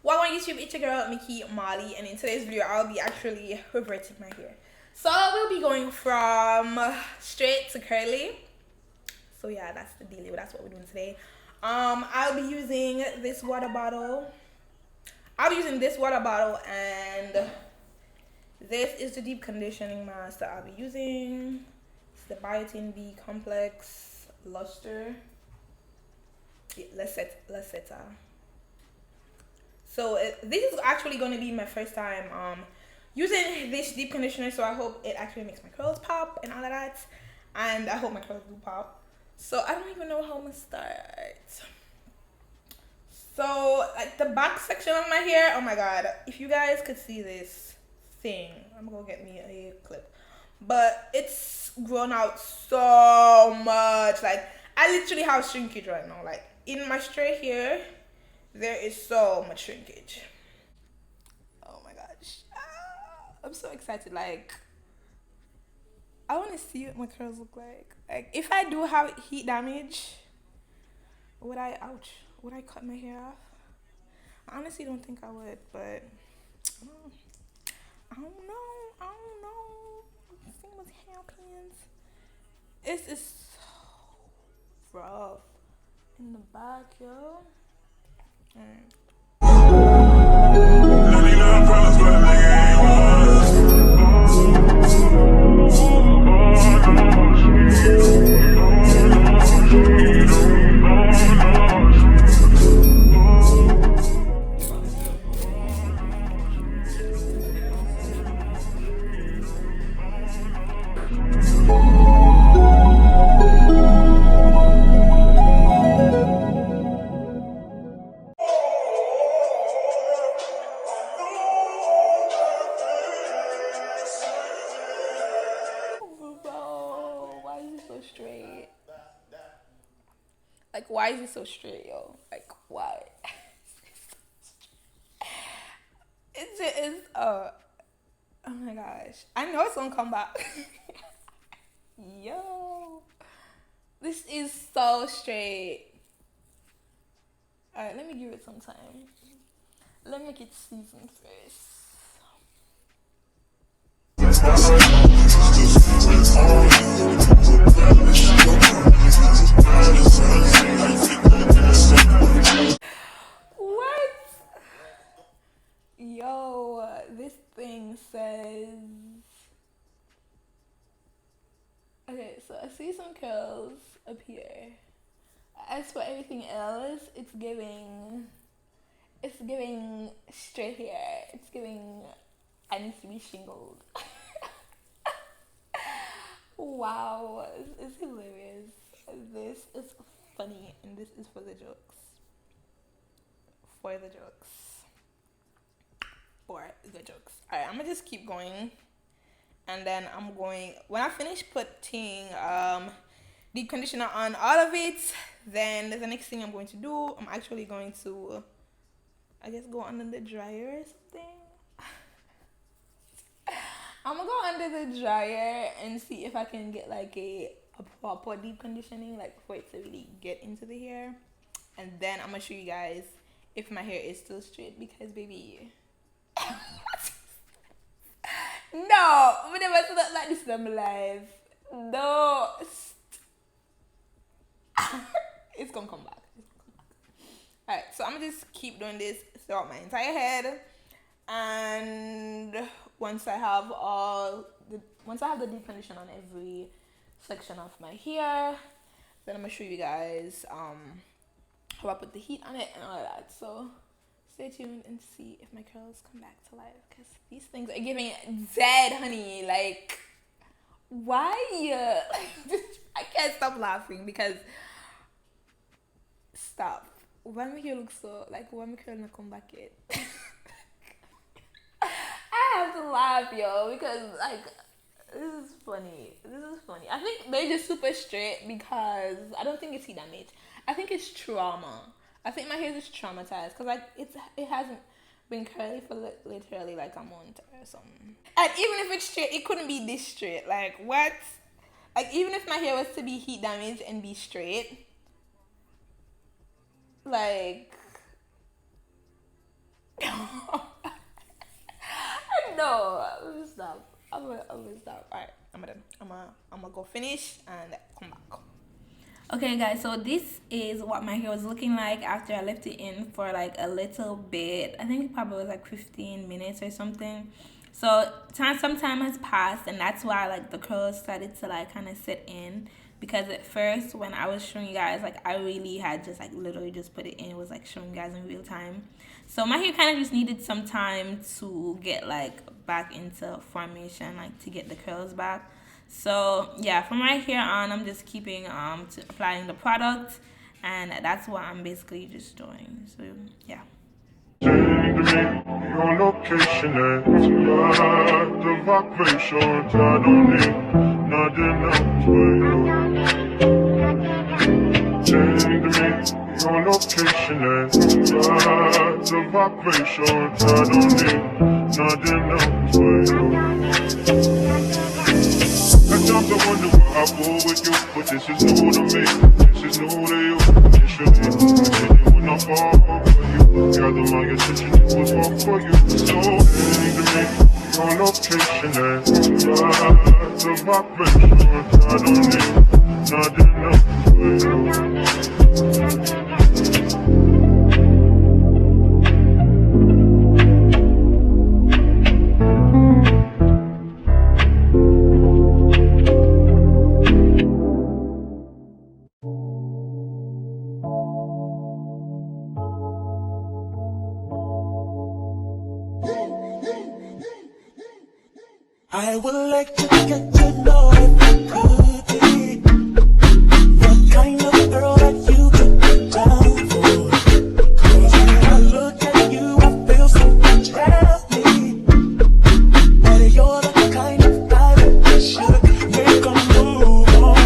Welcome on YouTube, it's your girl Mikimolly, and in today's video I'll be actually reverting my hair. So we'll be going from straight to curly. So yeah, that's the deal. That's what we're doing today. I'll be using this water bottle. And this is the deep conditioning mask that I'll be using. It's the Biotin B Complex Luseta. So this is actually going to be my first time using this deep conditioner, so I hope it actually makes my curls pop and all of that, and I hope my curls do pop. So I don't even know how I'm gonna start. So like the back section of my hair, oh my god, if you guys could see this thing, I'm gonna go get me a clip, but it's grown out so much. Like I literally have shrinkage right now. Like in my straight hair there is so much shrinkage. Oh my gosh, I'm so excited. Like I want to see what my curls look like. Like if I do have heat damage, would I cut my hair off? I honestly don't think I would, but I don't know. Same with hairpins. It's so rough in the back, yo. Alright. Straight. Like why is it so straight, yo? Like why? It's oh my gosh, I know it's gonna come back. Yo, this is so straight. All right, let me give it some time. Let me make it seasoned first. What? Yo, this thing says. Okay, so I see some curls up here. As for everything else, it's giving straight hair. It's giving I need to be shingled. Wow, it's hilarious. This is funny, and this is for the jokes. Alright, I'm gonna just keep going, and then I'm going, when I finish putting deep conditioner on all of it, then the next thing I'm going to do, I'm actually going to, I guess, go under the dryer or something. I'm gonna go under the dryer and see if I can get like a proper deep conditioning, like for it to really get into the hair, and then I'm gonna show you guys if my hair is still straight, because baby no, we never said that like this in my life. No. It's gonna come back. Alright, so I'm gonna just keep doing this throughout my entire head, and once I have the deep condition on every section of my hair, then I'm gonna show you guys how I put the heat on it and all of that. So stay tuned and see if my curls come back to life, because these things are giving dead, honey. Like why? I can't stop laughing because stop. Why my hair look so like, why my curl not come back yet? I have to laugh, yo, because like This is funny. This is funny. I think they're just super straight because I don't think it's heat damage. I think it's trauma. I think my hair is just traumatized because like it hasn't been curly for literally like a month or something. And even if it's straight, it couldn't be this straight. Like what? Like even if my hair was to be heat damaged and be straight, like no, I'm gonna stop. I'm gonna stop. Alright, I'm gonna go finish and come back. Okay guys, so this is what my hair was looking like after I left it in for like a little bit. I think it probably was like 15 minutes or something. So some time has passed, and that's why like the curls started to like kind of sit in, because at first when I was showing you guys, like I really had just like literally just put it in. It was like showing you guys in real time. So my hair kind of just needed some time to get like back into formation, like to get the curls back. So yeah, from right here on, I'm just keeping applying the product, and that's what I'm basically just doing. So yeah. Your location at the vibrations, I don't need nothing else but you. Change me your location at the vibrations, I don't need nothing else but you. Sometimes I wonder where I go with you, but this is new to me, this is new to you. Initially, I said you would not fall for you. Gather my attention, it was all for you. So, sing to me your location and the vibration. I don't need nothing else but you. I would like to get to know if I could be the kind of girl that you could be down for. 'Cause when I look at you, I feel something trap me. And you're the kind of guy that I should make a move on.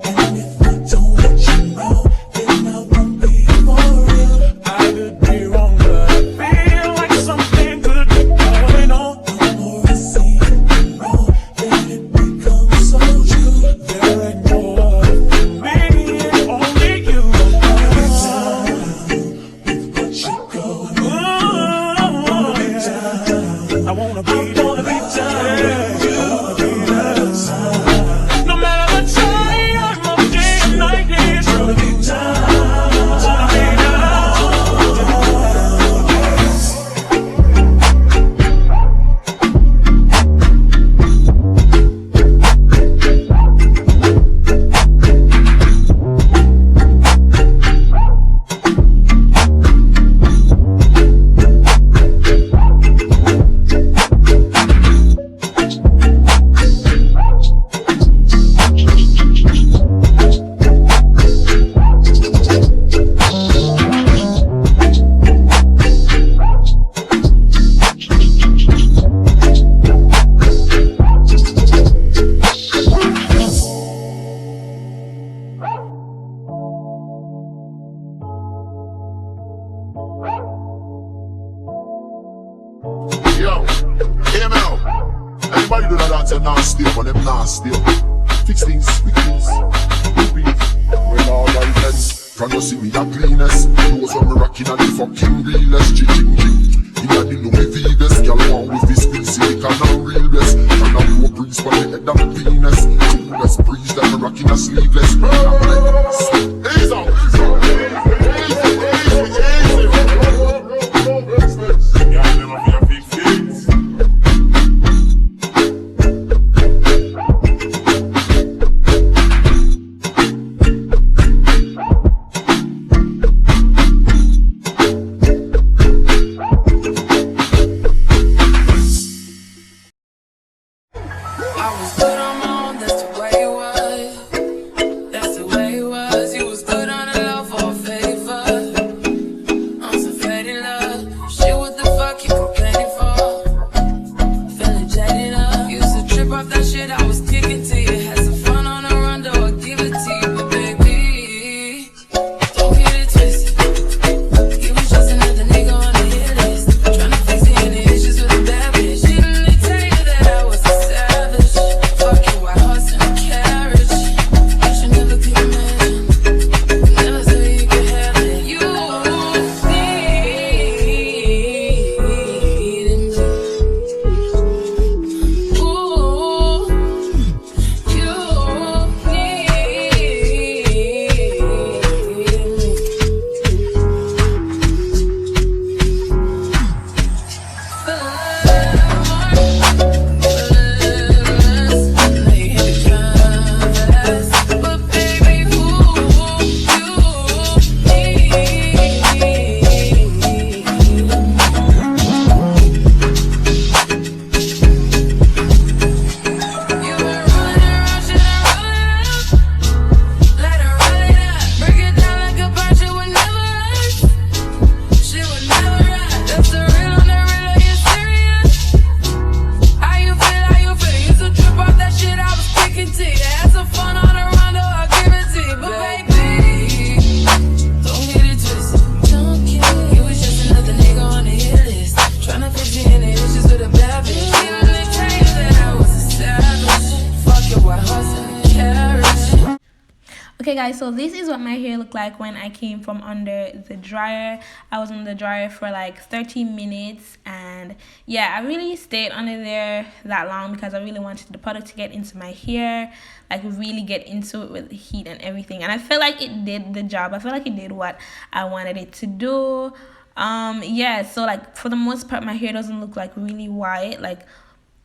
And if I don't let you know, then I won't be for real. I could be wrong, but I feel like something could be going on. The more I see it, then it becomes so true. There ain't no other for me, it's only you. Every time with what you go, I wanna be down. I wanna be down. No matter the time of day and night, it's gonna be down. Yo, hear me out. Everybody do that dance and not stay, but them not stay. Fix things, quick things. Repeat. When all right then, from you see me the cleanest. Those when me rockin' at the fucking realest. Ching-ching-ching. Inna the Louis V vest, girl want with this queen silicon and real best. And a blow breeze for the head of the penis. Coolest breeze that me rockin' a sleeveless. Ease out, ease out. I was good on my own, that's the way it was. That's the way it was. You was Okay guys, so this is what my hair looked like when I came from under the dryer. I was in the dryer for like 30 minutes, and yeah, I really stayed under there that long because I really wanted the product to get into my hair, like really get into it with the heat and everything, and I feel like it did the job. I feel like it did what I wanted it to do. Yeah, so like for the most part my hair doesn't look like really white. Like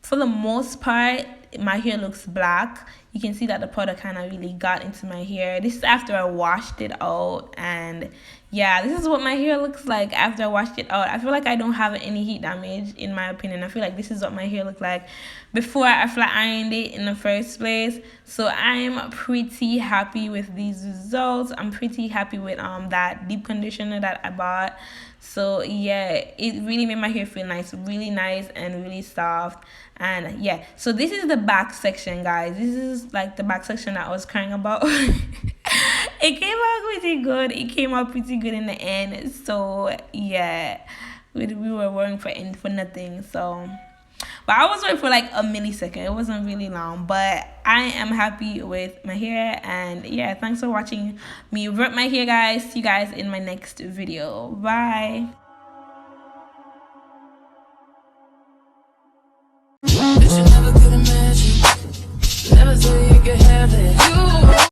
for the most part my hair looks black. You can see that the product kind of really got into my hair. This is after I washed it out, and yeah, this is what my hair looks like after I washed it out. I feel like I don't have any heat damage in my opinion. I feel like this is what my hair looked like before I flat ironed it in the first place. So I'm pretty happy with these results. I'm pretty happy with that deep conditioner that I bought. So yeah, it really made my hair feel nice, really nice and really soft. And yeah, so this is the back section, guys. This is like the back section that I was crying about. It came out pretty good. It came out pretty good in the end. So yeah, we were worrying for nothing. So but I was working for like a millisecond. It wasn't really long, but I am happy with my hair. And yeah, thanks for watching me revert my hair, guys. See you guys in my next video. Bye.